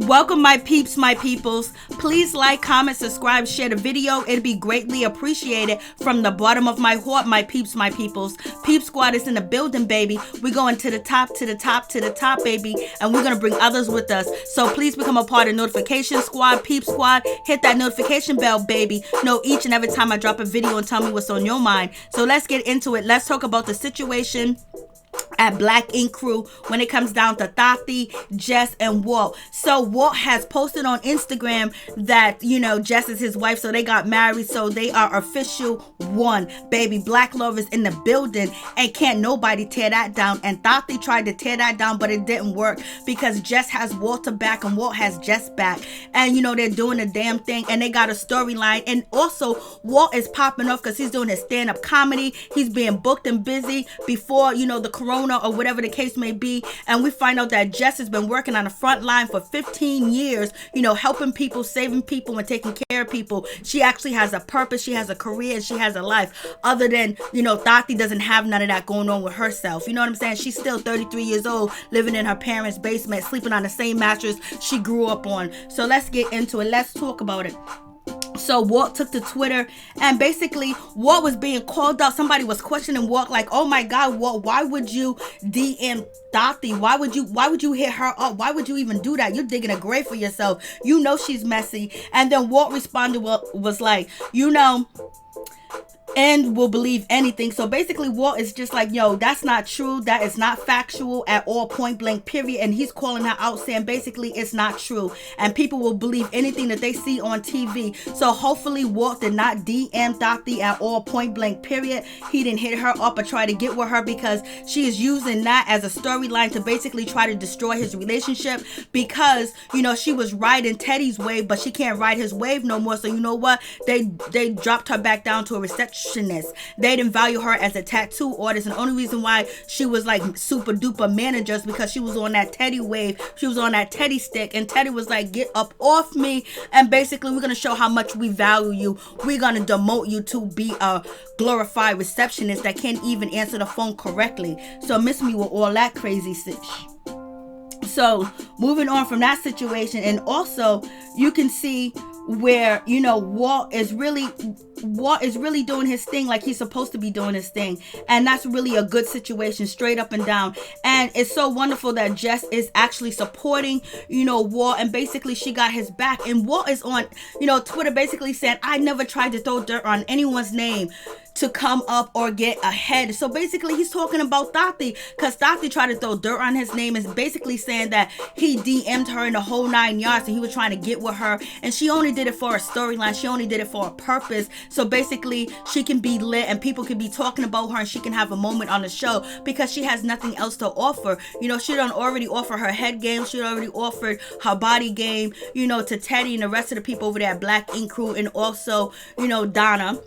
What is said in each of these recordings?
Welcome my peeps, my peoples. Please like, comment, subscribe, share the video. It'd be greatly appreciated from the bottom of my heart, my peeps, my peoples. Peep Squad is in the building, baby. We're going to the top, to the top, to the top, baby. And we're going to bring others with us. So please become a part of Notification Squad, Peep Squad. Hit that notification bell, baby. Know each and every time I drop a video and tell me what's on your mind. So let's get into it. Let's talk about the situation at Black Ink Crew when it comes down to Tati, Jess, and Walt. So Walt has posted on Instagram that, Jess is his wife, so they got married, so they are official one. Baby, Black love is in the building, and can't nobody tear that down. And Tati tried to tear that down, but it didn't work because Jess has Walter back and Walt has Jess back. And, they're doing the damn thing, and they got a storyline. And also, Walt is popping off because he's doing his stand-up comedy. He's being booked and busy before, the corona or whatever the case may be. And we find out that Jess has been working on the front line for 15 years, helping people, saving people, and taking care of people. She actually has a purpose, she has a career, and she has a life. Other than, Tati doesn't have none of that going on with herself. You know what I'm saying? She's still 33 years old, living in her parents' basement, sleeping on the same mattress she grew up on. So let's get into it. Let's talk about it. So Walt took to Twitter, and basically Walt was being called out. Somebody was questioning Walt, like, oh my God, Walt, why would you DM Tati? Why would you hit her up? Why would you even do that? You're digging a grave for yourself. She's messy. And then Walt responded, was like, and will believe anything. So basically Walt is just like, that's not true. That is not factual at all, point blank, period. And he's calling her out, saying basically it's not true. And people will believe anything that they see on TV. So hopefully Walt did not DM Tati at all, point blank, period. He didn't hit her up or try to get with her, because she is using that as a storyline to basically try to destroy his relationship, because, she was riding Teddy's wave, but she can't ride his wave no more. So you know what? They dropped her back down to a receptionist. They didn't value her as a tattoo artist, and the only reason why she was like super duper manager is because she was on that Teddy wave. She was on that Teddy stick, and Teddy was like, get up off me. And basically we're gonna show how much we value you. We're gonna demote you to be a glorified receptionist that can't even answer the phone correctly. So miss me with all that crazy shit. So moving on from that situation, and also you can see where Walt is really doing his thing like he's supposed to be doing his thing, and that's really a good situation, straight up and down. And it's so wonderful that Jess is actually supporting Walt, and basically she got his back. And Walt is on Twitter basically saying, I never tried to throw dirt on anyone's name to come up or get ahead. So basically he's talking about Tati, because Tati tried to throw dirt on his name, is basically saying that he DM'd her in the whole 9 yards, and he was trying to get with her, and she only did it for a storyline. She only did it for a purpose, so basically she can be lit and people can be talking about her, and she can have a moment on the show because she has nothing else to offer. She done already offer her head game, she already offered her body game, to Teddy and the rest of the people over there at Black Ink Crew, and also Donna.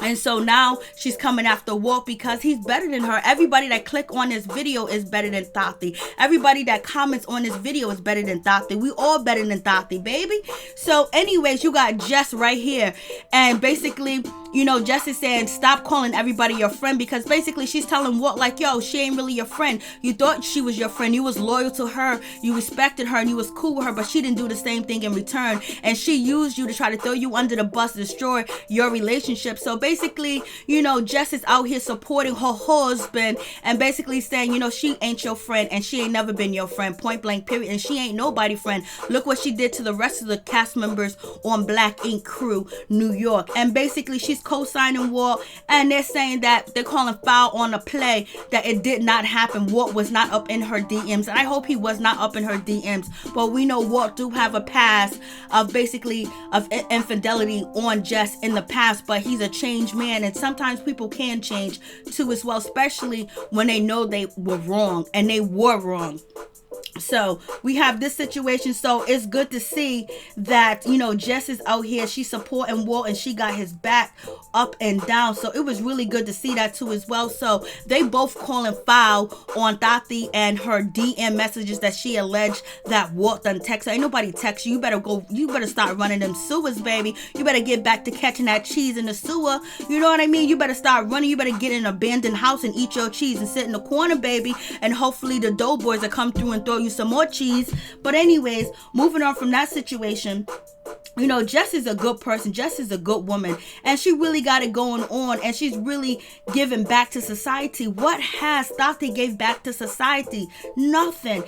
And so now she's coming after Walt because he's better than her. Everybody that click on this video is better than Tati. Everybody that comments on this video is better than Tati. We all better than Tati, baby. So anyways, you got Jess right here. And basically, Jess is saying, stop calling everybody your friend, because basically she's telling Walt, like, yo, she ain't really your friend. You thought she was your friend. You was loyal to her. You respected her and you was cool with her, but she didn't do the same thing in return. And she used you to try to throw you under the bus, destroy your relationship. So basically, Jess is out here supporting her husband and basically saying, she ain't your friend and she ain't never been your friend, point blank, period. And she ain't nobody friend. Look what she did to the rest of the cast members on Black Ink Crew, New York. And basically she's co-signing Walt, and they're saying that they're calling foul on a play, that it did not happen. Walt was not up in her DMs, and I hope he was not up in her DMs, but we know Walt do have a past of infidelity on Jess in the past, but he's a changed man, and sometimes people can change too as well, especially when they know they were wrong, and they were wrong. So we have this situation. So it's good to see that, Jess is out here. She's supporting Walt and she got his back up and down. So it was really good to see that too as well. So they both calling foul on Tati and her DM messages that she alleged that Walt done text her. Ain't nobody text you. You better start running them sewers, baby. You better get back to catching that cheese in the sewer. You know what I mean? You better start running. You better get in an abandoned house and eat your cheese and sit in the corner, baby. And hopefully the doughboys will come through and throw you some more cheese. But anyways, moving on from that situation, you know, Jess is a good person. Jess is a good woman, and she really got it going on, and she's really giving back to society. What has Tati gave back to society? Nothing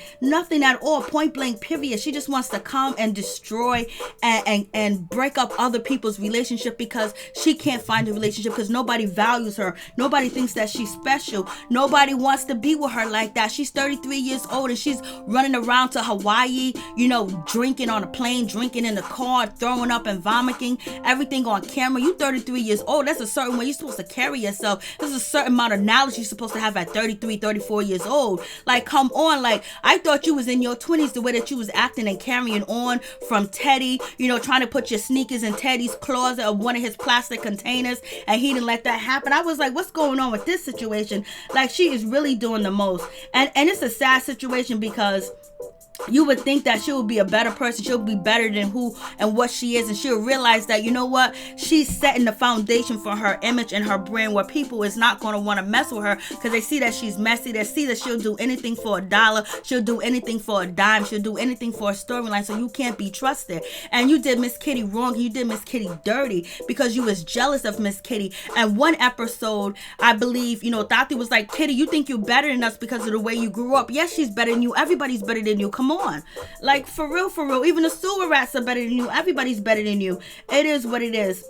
at all. Point blank, period. She just wants to come and destroy and break up other people's relationship because she can't find a relationship, because nobody values her. Nobody thinks that she's special. Nobody wants to be with her like that. She's 33 years old and she's running around to Hawaii, you know, drinking on a plane, drinking in the car, throwing up and vomiting, everything on camera. You 33 years old. That's a certain way you're supposed to carry yourself. There's a certain amount of knowledge you're supposed to have at 33, 34 years old. Like, come on. Like, I thought you was in your 20s the way that you was acting and carrying on from Teddy, you know, trying to put your sneakers in Teddy's closet or one of his plastic containers, and he didn't let that happen. I was like, what's going on with this situation? Like, she is really doing the most. And it's a sad situation because you would think that she would be a better person. She'll be better than who and what she is. And she'll realize that, you know what? She's setting the foundation for her image and her brand where people is not going to want to mess with her because they see that she's messy. They see that she'll do anything for $1. She'll do anything for a dime. She'll do anything for a storyline. So you can't be trusted. And you did Miss Kitty wrong. You did Miss Kitty dirty because you was jealous of Miss Kitty. And one episode, I believe, you know, Tati was like, Kitty, you think you're better than us because of the way you grew up. Yes, she's better than you. Everybody's better than you. Come on. Like, for real. Even the sewer rats are better than you. Everybody's better than you. It is what it is.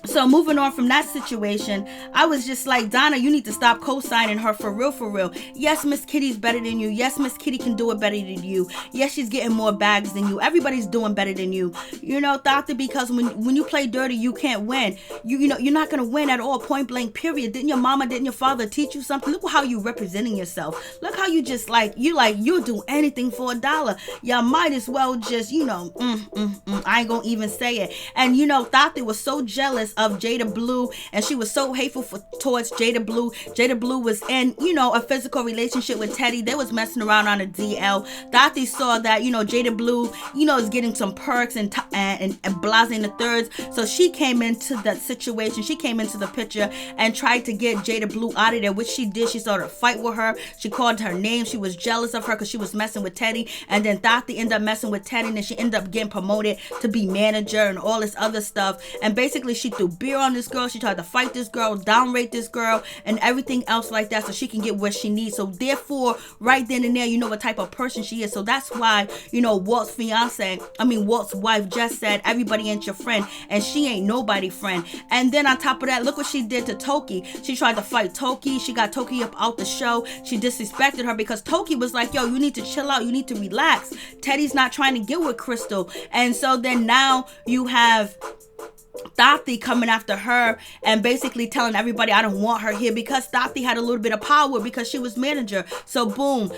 So moving on from that situation, I was just like, Donna, you need to stop co-signing her for real. Yes, Miss Kitty's better than you. Yes, Miss Kitty can do it better than you. Yes, she's getting more bags than you. Everybody's doing better than you. You know, Doctor, because when you play dirty, you can't win. You know, you're not going to win at all, point blank, period. Didn't your father teach you something? Look how you representing yourself. Look how you just you'll do anything for $1. Y'all might as well just, you know, I ain't going to even say it. And, you know, Doctor was so jealous of Jada Blue, and she was so hateful towards Jada Blue. Jada Blue was in, you know, a physical relationship with Teddy. They was messing around on a DL. Dottie saw that, you know, Jada Blue, you know, is getting some perks and blasting the thirds. So she came into that situation. She came into the picture and tried to get Jada Blue out of there, which she did. She started a fight with her. She called her name. She was jealous of her because she was messing with Teddy. And then Dottie ended up messing with Teddy, and then she ended up getting promoted to be manager and all this other stuff. And basically, she threw beer on this girl. She tried to fight this girl, downrate this girl, and everything else like that so she can get what she needs. So therefore, right then and there, you know what type of person she is. So that's why, you know, Walt's wife just said, everybody ain't your friend, and she ain't nobody friend. And then on top of that, look what she did to Toki. She tried to fight Toki. She got Toki up out the show. She disrespected her because Toki was like, yo, you need to chill out. You need to relax. Teddy's not trying to get with Krystal. And so then now you have Tati coming after her and basically telling everybody, I don't want her here, because Tati had a little bit of power because she was manager. So boom,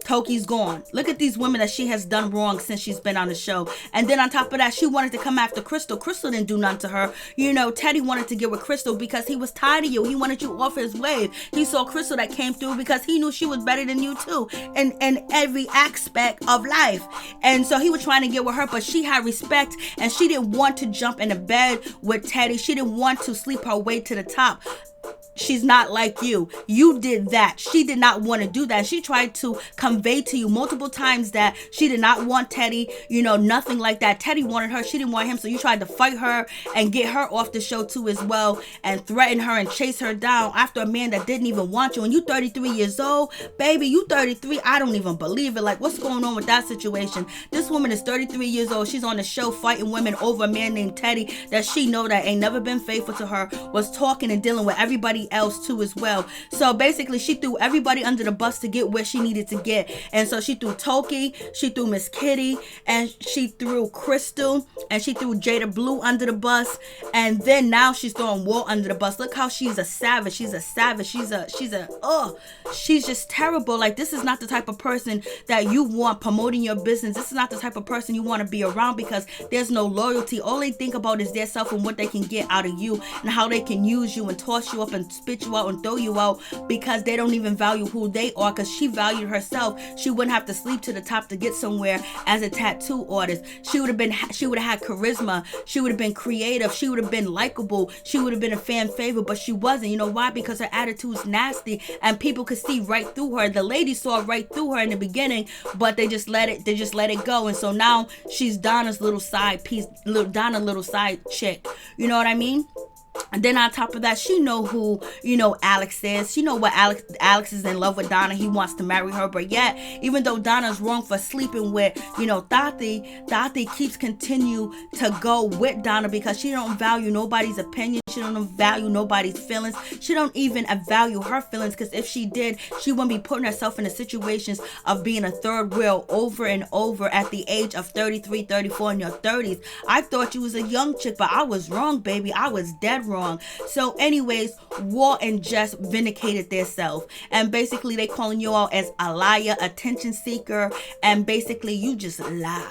Toki's gone. Look at these women that she has done wrong since she's been on the show. And then on top of that, she wanted to come after Krystal. Krystal didn't do nothing to her. You know, Teddy wanted to get with Krystal because he was tired of you. He wanted you off his wave. He saw Krystal that came through because he knew she was better than you too in every aspect of life. And so he was trying to get with her, but she had respect and she didn't want to jump in a bed with Teddy. She didn't want to sleep her way to the top. She's not like you. You did that. She did not want to do that. She tried to convey to you multiple times that she did not want Teddy, you know, nothing like that. Teddy wanted her. She didn't want him. So you tried to fight her and get her off the show too as well, and threaten her and chase her down after a man that didn't even want you. And you 33 years old, baby, you 33. I don't even believe it. Like, what's going on with that situation? This woman is 33 years old. She's on the show fighting women over a man named Teddy that she know that ain't never been faithful to her, was talking and dealing with everybody else too as well. So basically she threw everybody under the bus to get where she needed to get. And so she threw Toki, she threw Miss Kitty, and she threw Krystal, and she threw Jada Blue under the bus. And then now she's throwing Walt under the bus. Look how she's a savage. She's just terrible. Like, this is not the type of person that you want promoting your business. This is not the type of person you want to be around, because there's no loyalty. All they think about is their self and what they can get out of you and how they can use you and toss you up and spit you out and throw you out because they don't even value who they are. Because she valued herself, she wouldn't have to sleep to the top to get somewhere as a tattoo artist. She would have had charisma. She would have been creative. She would have been likable. She would have been a fan favorite, but she wasn't. You know why? Because her attitude's nasty, and people could see right through her. The ladies saw right through her in the beginning, but they just let it go. And so now she's Donna's little side piece, Donna's little side chick. You know what I mean? And then on top of that, she know who, Alex is. She know what Alex is in love with Donna. He wants to marry her. But yet, even though Donna's wrong for sleeping with, Tati keeps continue to go with Donna because she don't value nobody's opinion. She don't value nobody's feelings. She don't even value her feelings, because if she did, she wouldn't be putting herself in the situations of being a third wheel over and over at the age of 33, 34 in your 30s. I thought you was a young chick, but I was wrong, baby. I was dead wrong. So anyways, Walt and Jess vindicated themselves, and basically they calling you all as a liar, attention seeker, and basically you just lie.